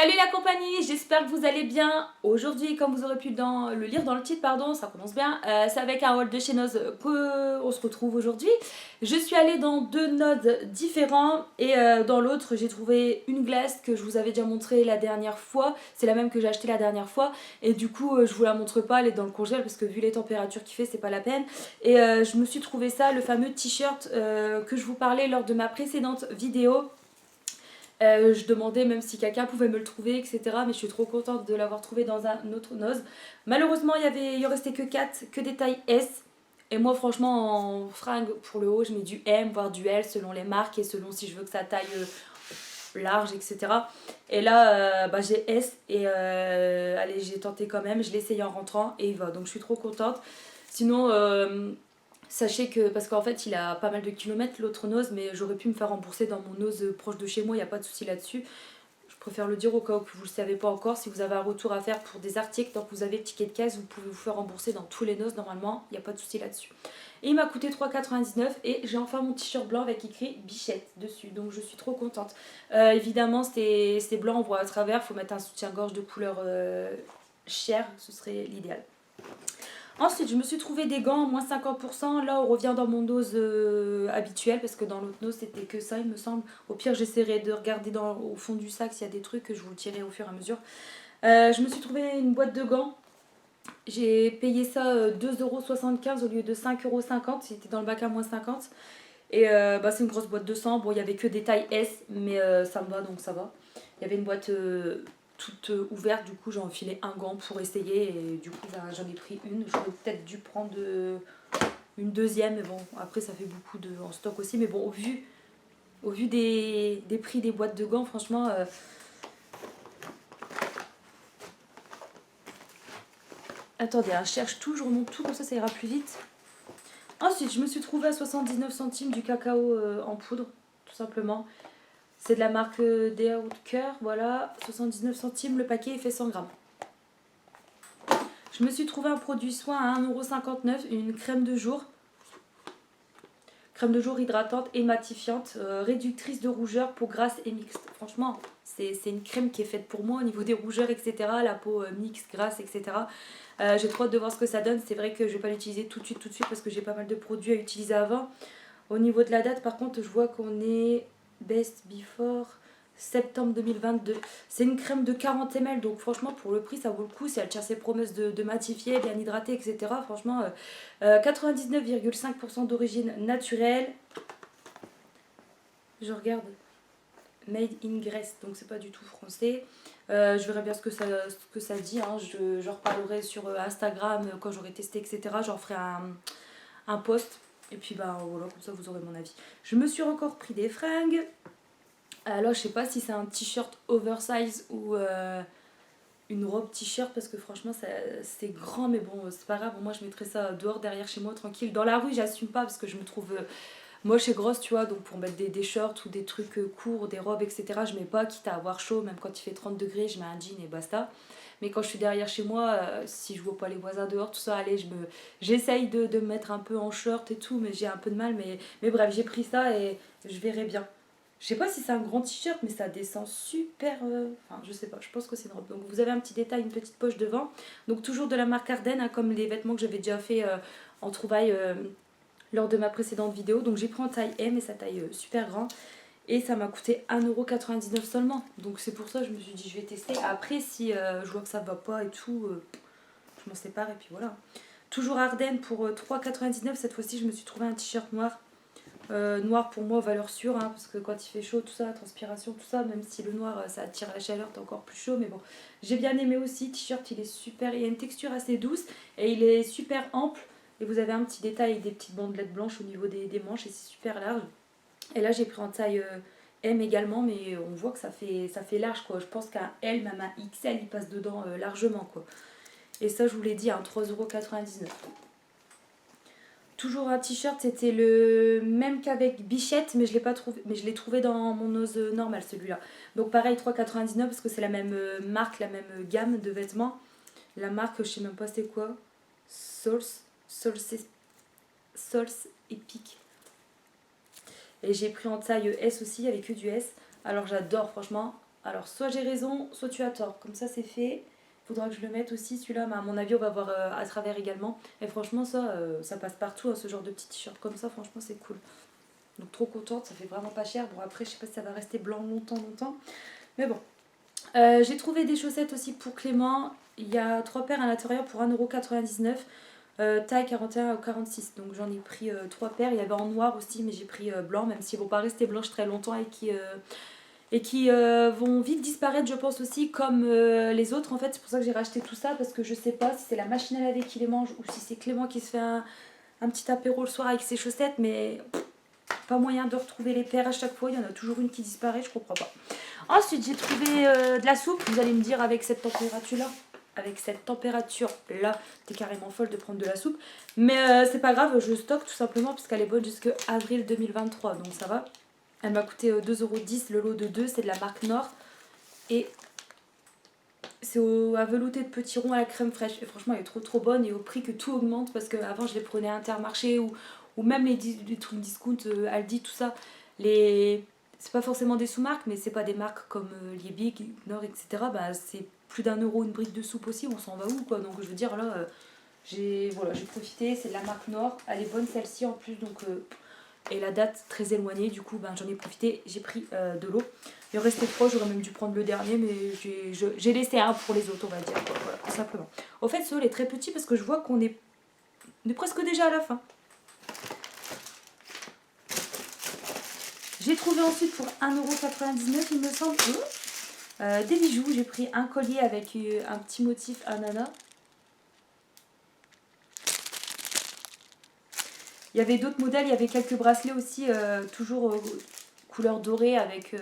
Salut la compagnie, j'espère que vous allez bien. Aujourd'hui, comme vous aurez pu le lire dans le titre, pardon, ça commence bien. C'est avec un haul de chez Noz qu'on se retrouve aujourd'hui. Je suis allée dans deux nodes différents et dans l'autre, j'ai trouvé une glace que je vous avais déjà montrée la dernière fois. C'est la même que j'ai achetée la dernière fois et du coup, je vous la montre pas, elle est dans le congèle parce que vu les températures qu'il fait, c'est pas la peine. Et je me suis trouvé ça, le fameux t-shirt que je vous parlais lors de ma précédente vidéo. Je demandais même si quelqu'un pouvait me le trouver, etc. Mais je suis trop contente de l'avoir trouvé dans un autre Noz. Malheureusement, il en restait que 4, que des tailles S. Et moi, franchement, en fringue pour le haut, je mets du M, voire du L selon les marques et selon si je veux que ça taille large, etc. Et là, j'ai S et allez, j'ai tenté quand même. Je l'ai essayé en rentrant et il va. Donc je suis trop contente. Sinon, sachez que, parce qu'en fait il a pas mal de kilomètres l'autre Noz, mais j'aurais pu me faire rembourser dans mon Noz proche de chez moi, il n'y a pas de souci là-dessus. Je préfère le dire au cas où que vous ne le savez pas encore. Si vous avez un retour à faire pour des articles, tant que vous avez le ticket de caisse, vous pouvez vous faire rembourser dans tous les Noz normalement, il n'y a pas de souci là-dessus. Et il m'a coûté 3,99 et j'ai enfin mon t-shirt blanc avec écrit Bichette dessus, donc je suis trop contente. Évidemment c'est blanc, on voit à travers, il faut mettre un soutien-gorge de couleur chair, ce serait l'idéal. Ensuite, je me suis trouvé des gants moins 50%. Là, on revient dans mon dose habituelle parce que dans l'autre dose, c'était que ça, il me semble. Au pire, j'essaierai de regarder au fond du sac s'il y a des trucs que je vous le tirerai au fur et à mesure. Je me suis trouvé une boîte de gants. J'ai payé ça 2,75 € au lieu de 5,50 €. C'était dans le bac à moins 50. Et c'est une grosse boîte de 100. Bon, il n'y avait que des tailles S, mais ça me va, donc ça va. Il y avait une boîte toute ouverte, du coup j'ai enfilé un gant pour essayer et du coup j'en ai pris une. J'aurais peut-être dû prendre une deuxième, mais bon, après ça fait beaucoup en stock aussi. Mais bon, au vu des prix des boîtes de gants, franchement... Attendez, je cherche tout, je remonte tout, comme ça ira plus vite. Ensuite, je me suis trouvé à 79 centimes du cacao en poudre, tout simplement. C'est de la marque Day Cœur, voilà, 79 centimes, le paquet il fait 100 grammes. Je me suis trouvé un produit soin à 1,59 €, une crème de jour. Crème de jour hydratante et matifiante, réductrice de rougeur, peau grasse et mixte. Franchement, c'est une crème qui est faite pour moi au niveau des rougeurs, etc. La peau mixte, grasse, etc. J'ai trop hâte de voir ce que ça donne. C'est vrai que je ne vais pas l'utiliser tout de suite parce que j'ai pas mal de produits à utiliser avant. Au niveau de la date, par contre, je vois qu'on est Best Before septembre 2022. C'est une crème de 40 ml, donc franchement, pour le prix, ça vaut le coup. Si elle tient ses promesses de matifier, bien hydrater, etc. Franchement, 99,5% d'origine naturelle. Je regarde. Made in Grèce, donc c'est pas du tout français. Je verrai bien ce que ça dit. Hein. Je reparlerai sur Instagram quand j'aurai testé, etc. J'en ferai un post. Et puis voilà, comme ça vous aurez mon avis. Je me suis encore pris des fringues. Alors je sais pas si c'est un t-shirt oversize ou une robe t-shirt parce que franchement c'est grand, mais bon c'est pas grave. Moi je mettrais ça dehors derrière chez moi tranquille. Dans la rue j'assume pas parce que je me trouve moche et grosse, tu vois, donc pour mettre des shorts ou des trucs courts, des robes, etc. je mets pas, quitte à avoir chaud, même quand il fait 30 degrés je mets un jean et basta. Mais quand je suis derrière chez moi, si je vois pas les voisins dehors, tout ça, allez, j'essaye de me mettre un peu en short et tout, mais j'ai un peu de mal. Mais bref, j'ai pris ça et je verrai bien. Je sais pas si c'est un grand t-shirt, mais ça descend super... Enfin, je sais pas, je pense que c'est une robe. Donc vous avez un petit détail, une petite poche devant. Donc toujours de la marque Ardennes, hein, comme les vêtements que j'avais déjà fait en trouvaille lors de ma précédente vidéo. Donc j'ai pris en taille M et ça taille super grand. Et ça m'a coûté 1,99 € seulement. Donc c'est pour ça que je me suis dit je vais tester. Après si je vois que ça va pas et tout, je m'en sépare et puis voilà. Toujours Ardennes pour 3,99 €. Cette fois-ci je me suis trouvé un t-shirt noir. Noir pour moi valeur sûre, hein, parce que quand il fait chaud, tout ça, la transpiration, tout ça, même si le noir ça attire la chaleur, t'es encore plus chaud, mais bon. J'ai bien aimé aussi, t-shirt il est super, il a une texture assez douce et il est super ample. Et vous avez un petit détail avec des petites bandelettes blanches au niveau des manches et c'est super large. Et là j'ai pris en taille M également, mais on voit que ça fait large quoi. Je pense qu'un L, même un XL, il passe dedans largement quoi. Et ça je vous l'ai dit, hein, 3,99 €. Toujours un t-shirt, c'était le même qu'avec Bichette, mais je l'ai pas trouvé, mais je l'ai trouvé dans mon Noz normal celui-là. Donc pareil 3,99 € parce que c'est la même marque, la même gamme de vêtements. La marque, je sais même pas c'est quoi. Source Epic. Et j'ai pris en taille S aussi avec que du S. Alors j'adore franchement. Alors, soit j'ai raison, soit tu as tort. Comme ça, c'est fait. Faudra que je le mette aussi, celui-là. Mais à mon avis, on va voir à travers également. Et franchement, ça passe partout, hein, ce genre de petit t-shirt comme ça. Franchement, c'est cool. Donc, trop contente. Ça fait vraiment pas cher. Bon, après, je sais pas si ça va rester blanc longtemps. Mais bon. J'ai trouvé des chaussettes aussi pour Clément. Il y a 3 paires à l'intérieur pour 1,99 €. Taille 41 ou 46. Donc, j'en ai pris 3 paires. Il y avait en noir aussi, mais j'ai pris blanc, même s'ils ne vont pas rester blanches très longtemps et qui vont vite disparaître, je pense aussi, comme les autres. En fait, c'est pour ça que j'ai racheté tout ça, parce que je sais pas si c'est la machine à laver qui les mange ou si c'est Clément qui se fait un petit apéro le soir avec ses chaussettes, mais pas moyen de retrouver les paires à chaque fois. Il y en a toujours une qui disparaît, je comprends pas. Ensuite, j'ai trouvé de la soupe. Vous allez me dire, avec cette température-là, t'es carrément folle de prendre de la soupe. Mais c'est pas grave, je stocke tout simplement parce qu'elle est bonne jusqu'à avril 2023, donc ça va. Elle m'a coûté 2,10 € le lot de 2, c'est de la marque Nord. Et c'est à velouté de petits ronds à la crème fraîche. Et franchement, elle est trop bonne et au prix que tout augmente parce qu'avant, je les prenais à Intermarché ou même les trucs discount, Aldi, tout ça. C'est pas forcément des sous-marques, mais c'est pas des marques comme Liebig, Nord, etc. Bah, c'est plus d'1 € une brique de soupe aussi, on s'en va où quoi. Donc je veux dire, là, j'ai profité, c'est de la marque Nord. Elle est bonne celle-ci en plus, donc et la date très éloignée, du coup j'en ai profité, j'ai pris de l'eau. Il en restait 3, j'aurais même dû prendre le dernier, mais j'ai laissé un pour les autres, on va dire, quoi, voilà, tout simplement. Au fait, ce haul est très petit parce que je vois qu'on est presque déjà à la fin. J'ai trouvé ensuite pour 1,99 € il me semble, des bijoux. J'ai pris un collier avec un petit motif ananas. Il y avait d'autres modèles, il y avait quelques bracelets aussi, toujours couleur dorée avec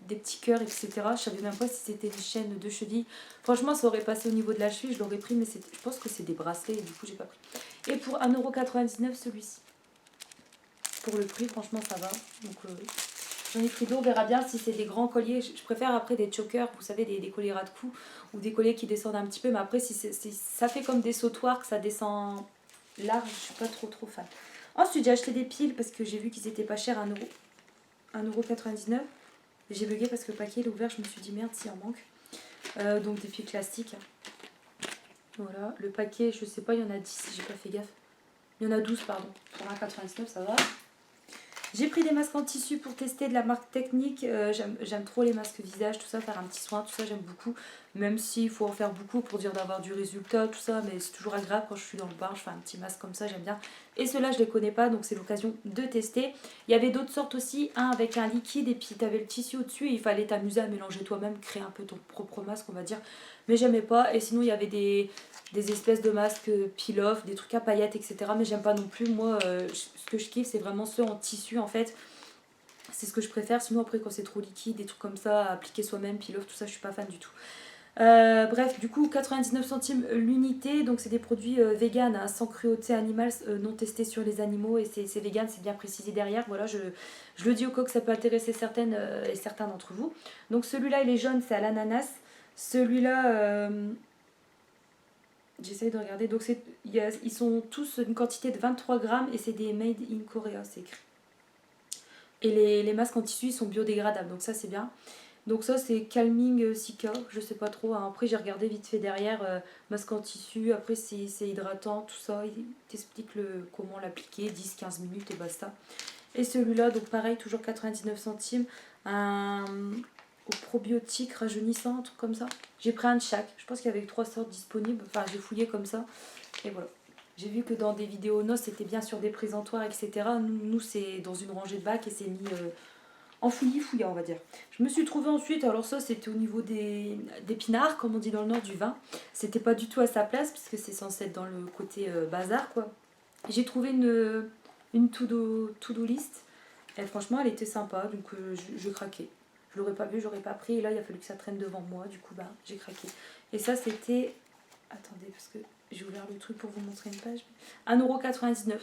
des petits cœurs, etc. Je savais même pas si c'était une chaîne de cheville. Franchement, ça aurait passé au niveau de la cheville, je l'aurais pris, mais je pense que c'est des bracelets et du coup, j'ai pas pris. Et pour 1,99 € celui-ci. Pour le prix, franchement, ça va. Donc, j'en ai pris deux, on verra bien si c'est des grands colliers. Je préfère après des chokers, vous savez, des colliers ras de cou ou des colliers qui descendent un petit peu. Mais après, si ça fait comme des sautoirs, que ça descend large, je suis pas trop fan. Ensuite, j'ai acheté des piles parce que j'ai vu qu'ils étaient pas chers, 1,99 €. J'ai bugué parce que le paquet est ouvert, je me suis dit merde, s'il en manque. Donc des piles classiques. Voilà, le paquet, je sais pas, il y en a 10, j'ai pas fait gaffe. Il y en a 12, pardon. Pour 1,99 €, ça va. J'ai pris des masques en tissu pour tester de la marque Technique. J'aime trop les masques visage, tout ça, faire un petit soin, tout ça, j'aime beaucoup. Même s'il faut en faire beaucoup pour dire d'avoir du résultat, tout ça, mais c'est toujours agréable quand je suis dans le bain, je fais un petit masque comme ça, j'aime bien. Et ceux-là, je les connais pas, donc c'est l'occasion de tester. Il y avait d'autres sortes aussi, un avec un liquide et puis tu avais le tissu au-dessus et il fallait t'amuser à mélanger toi-même, créer un peu ton propre masque, on va dire. Mais j'aimais pas. Et sinon, il y avait des espèces de masques peel-off, des trucs à paillettes, etc. Mais j'aime pas non plus. Moi, ce que je kiffe, c'est vraiment ceux en tissu en fait. C'est ce que je préfère. Sinon, après, quand c'est trop liquide, des trucs comme ça, à appliquer soi-même, peel-off, tout ça, je suis pas fan du tout. Bref, du coup, 99 centimes l'unité. Donc, c'est des produits vegan, hein, sans cruauté animale, non testés sur les animaux. Et c'est vegan, c'est bien précisé derrière. Voilà, je le dis au cas que ça peut intéresser certaines et certains d'entre vous. Donc, celui-là, il est jaune, c'est à l'ananas. Celui-là. J'essaye de regarder. Donc ils sont tous une quantité de 23 grammes et c'est des made in Korea, c'est écrit. Et les masques en tissu, ils sont biodégradables, donc ça c'est bien. Donc ça c'est Calming Sika, je sais pas trop. Hein. Après j'ai regardé vite fait derrière, masque en tissu, après c'est hydratant, tout ça. Il t'explique comment l'appliquer, 10-15 minutes et basta. Et celui-là, donc pareil, toujours 99 centimes. Au probiotique rajeunissant, un truc comme ça. J'ai pris un de chaque. Je pense qu'il y avait 3 sortes disponibles. Enfin, j'ai fouillé comme ça. Et voilà. J'ai vu que dans des vidéos noces, c'était bien sur des présentoirs, etc. Nous c'est dans une rangée de bacs et c'est mis en fouillis-fouillat, on va dire. Je me suis trouvée ensuite, alors ça, c'était au niveau des pinards, comme on dit dans le nord, du vin. C'était pas du tout à sa place, puisque c'est censé être dans le côté bazar, quoi. J'ai trouvé une to-do list. Et franchement, elle était sympa, donc je craquais. Je l'aurais pas vu, j'aurais pas pris. Et là, il a fallu que ça traîne devant moi. Du coup, bah, j'ai craqué. Et ça, c'était... Attendez, parce que j'ai ouvert le truc pour vous montrer une page. 1,99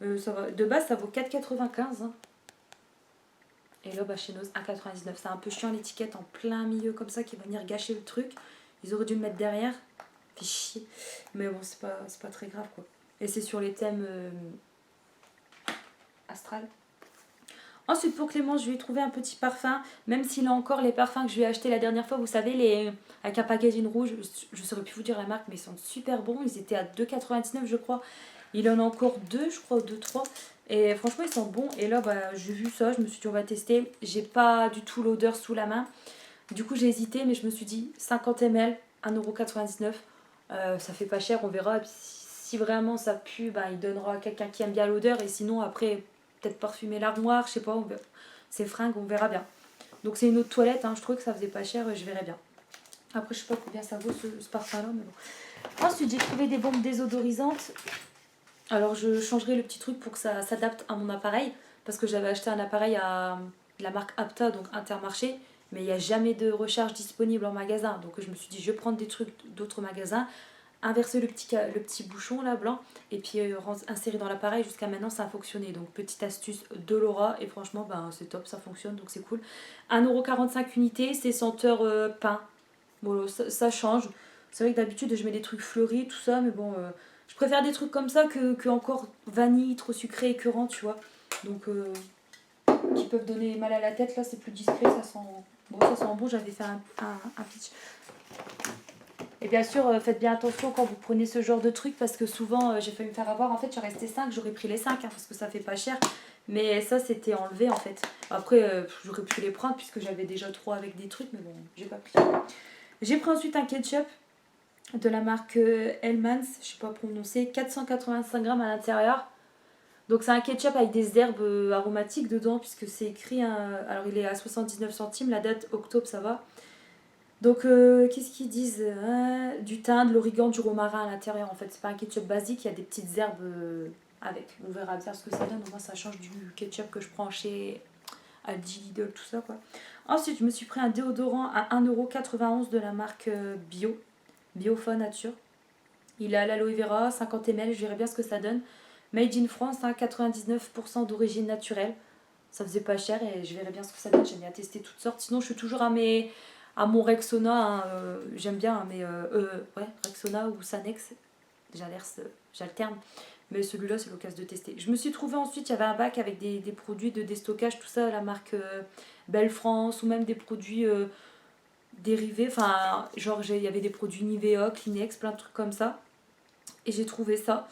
€. Ça va... De base, ça vaut 4,95 €. Hein. Et là, bah, chez Noz, 1,99 €. C'est un peu chiant l'étiquette en plein milieu comme ça qui va venir gâcher le truc. Ils auraient dû le mettre derrière. Fait chier. Mais bon, c'est pas très grave, quoi. Et c'est sur les thèmes astral. Ensuite pour Clément, je lui ai trouvé un petit parfum, même s'il a encore les parfums que je lui ai acheté la dernière fois, vous savez, les avec un packaging rouge, je saurais plus vous dire la marque, mais ils sont super bons, ils étaient à 2,99 je crois. Il en a encore deux, je crois, deux, trois. Et franchement, ils sont bons. Et là, bah, j'ai vu ça, je me suis dit, on va tester. J'ai pas du tout l'odeur sous la main. Du coup, j'ai hésité, mais je me suis dit, 50 ml, 1,99 €. Ça fait pas cher, on verra. Et puis, si vraiment ça pue, bah, il donnera à quelqu'un qui aime bien l'odeur. Et sinon, après, peut-être parfumer l'armoire, je sais pas. Ses fringues, on verra bien. Donc, c'est une autre toilette. Hein. Je trouvais que ça faisait pas cher, je verrai bien. Après, je sais pas combien ça vaut ce parfum-là, mais bon. Ensuite, j'ai trouvé des bombes désodorisantes. Alors je changerai le petit truc pour que ça s'adapte à mon appareil. Parce que j'avais acheté un appareil à la marque Apta, donc Intermarché. Mais il n'y a jamais de recharge disponible en magasin. Donc je me suis dit, je vais prendre des trucs d'autres magasins. Inverser le petit bouchon là, blanc. Et puis insérer dans l'appareil. Jusqu'à maintenant, ça a fonctionné. Donc petite astuce de Laura. Et franchement, ben, c'est top, ça fonctionne. Donc c'est cool. 1,45 € unité. C'est senteur pain. Bon, ça change. C'est vrai que d'habitude, je mets des trucs fleuris, tout ça. Mais bon... je préfère des trucs comme ça que encore vanille, trop sucré, écœurant, tu vois. Donc, qui peuvent donner mal à la tête. Là, c'est plus discret, ça sent bon. Ça sent bon, j'avais fait un pitch. Et bien sûr, faites bien attention quand vous prenez ce genre de truc parce que souvent, j'ai failli me faire avoir. En fait, j'en restais 5, j'aurais pris les 5 parce que ça fait pas cher. Mais ça, c'était enlevé en fait. Après, j'aurais pu les prendre puisque j'avais déjà 3 avec des trucs, mais bon, j'ai pas pris. J'ai pris ensuite un ketchup de la marque Hellmann's, je sais pas prononcer, 485 grammes à l'intérieur. Donc c'est un ketchup avec des herbes aromatiques dedans puisque c'est écrit, alors il est à 79 centimes, la date octobre ça va. Donc qu'est-ce qu'ils disent, du thym, de l'origan, du romarin à l'intérieur en fait. C'est pas un ketchup basique, il y a des petites herbes avec. On verra bien ce que ça donne, au moins ça change du ketchup que je prends chez Aldi, Lidl, tout ça quoi. Ensuite je me suis pris un déodorant à 1,91 € de la marque Biofon Nature. Il est à l'aloe vera, 50 ml, je verrai bien ce que ça donne. Made in France, hein, 99% d'origine naturelle. Ça faisait pas cher et je verrai bien ce que ça donne. J'aime bien tester toutes sortes. Sinon, je suis toujours à mon Rexona. Hein, j'aime bien, hein, mais ouais, Rexona ou Sanex. J'alterne. Mais celui-là, c'est l'occasion de tester. Je me suis trouvée ensuite, il y avait un bac avec des produits de déstockage, tout ça, la marque Belle France, ou même des produits dérivés. Enfin, genre, il y avait des produits Nivea, Kleenex, plein de trucs comme ça. Et j'ai trouvé ça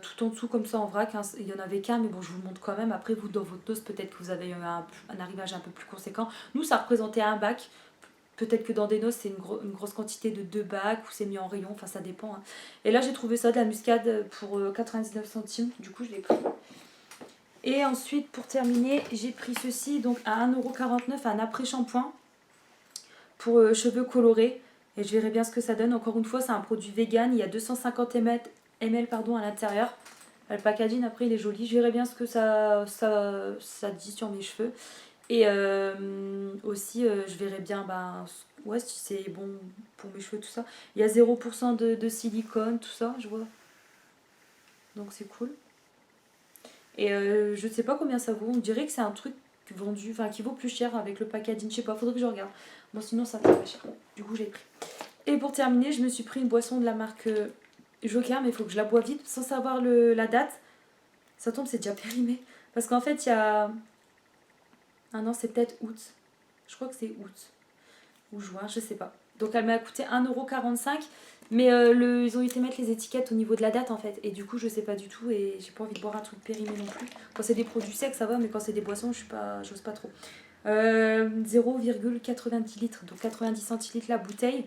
tout en dessous comme ça en vrac. Hein. Il y en avait qu'un, mais bon, je vous le montre quand même. Après, vous, dans votre dose, peut-être que vous avez un arrivage un peu plus conséquent. Nous, ça représentait un bac. Peut-être que dans des noces, c'est une grosse quantité de 2 bacs ou c'est mis en rayon. Enfin, ça dépend. Hein. Et là, j'ai trouvé ça de la muscade pour 99 centimes. Du coup, je l'ai pris. Et ensuite, pour terminer, j'ai pris ceci donc à 1,49 €, un après-shampoing pour cheveux colorés. Et je verrai bien ce que ça donne. Encore une fois, c'est un produit vegan. Il y a 250 ml à l'intérieur. Le packaging, après, il est joli. Je verrai bien ce que ça dit sur mes cheveux. Et aussi, je verrai bien ouais, si c'est bon pour mes cheveux, tout ça. Il y a 0% de silicone, tout ça, je vois. Donc c'est cool. Et je sais pas combien ça vaut. On dirait que c'est un truc vendu, enfin qui vaut plus cher avec le packaging. Je sais pas, faudrait que je regarde. Bon, sinon ça va pas cher. Du coup, j'ai pris. Et pour terminer, je me suis pris une boisson de la marque Joker, mais il faut que je la bois vite sans savoir la date. Ça tombe, c'est déjà périmé. Parce qu'en fait, il y a... Ah non, c'est peut-être août. Je crois que c'est août. Ou juin, je sais pas. Donc elle m'a coûté 1,45 €. Mais ils ont été mettre les étiquettes au niveau de la date en fait. Et du coup, je sais pas du tout. Et j'ai pas envie de boire un truc périmé non plus. Quand c'est des produits secs, ça va. Mais quand c'est des boissons, j'ose pas trop. 0,90 litres. Donc 90 centilitres la bouteille.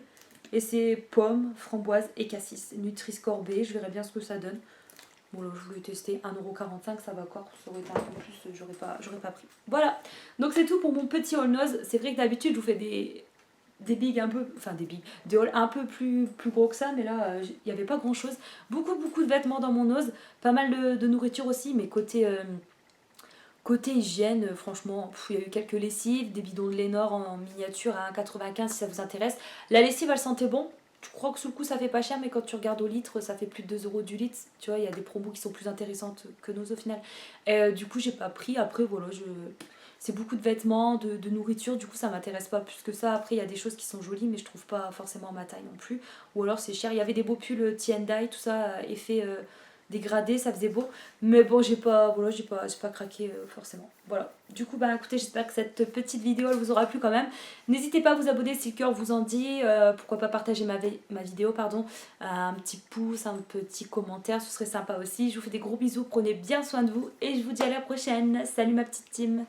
Et c'est pomme, framboise et cassis. Nutri-Score B, je verrai bien ce que ça donne. Bon là, je voulais tester 1,45 €, ça va encore. Ça aurait été un peu plus, j'aurais pas pris. Voilà, donc c'est tout pour mon petit haul nose. C'est vrai que d'habitude, je vous fais des bigs un peu, enfin des hauls un peu plus gros que ça, mais là, il n'y avait pas grand chose. Beaucoup de vêtements dans mon nose, pas mal de nourriture aussi, mais côté hygiène, franchement, il y a eu quelques lessives, des bidons de Lénore en miniature à 1,95 si ça vous intéresse. La lessive, elle sentait bon. Je crois que sous le coup, ça fait pas cher, mais quand tu regardes au litre, ça fait plus de 2 € du litre. Tu vois, il y a des promos qui sont plus intéressantes que nos au final. Et du coup, j'ai pas pris. Après, voilà, c'est beaucoup de vêtements, de nourriture. Du coup, ça m'intéresse pas plus que ça. Après, il y a des choses qui sont jolies, mais je trouve pas forcément ma taille non plus. Ou alors, c'est cher. Il y avait des beaux pulls tie-and-dye, tout ça, effet dégradé, ça faisait beau. Mais bon, voilà, j'ai pas craqué forcément. Voilà. Du coup, bah écoutez, j'espère que cette petite vidéo elle vous aura plu quand même. N'hésitez pas à vous abonner si le cœur vous en dit. Pourquoi pas partager ma vidéo, pardon. Un petit pouce, un petit commentaire, ce serait sympa aussi. Je vous fais des gros bisous, prenez bien soin de vous et je vous dis à la prochaine. Salut ma petite team.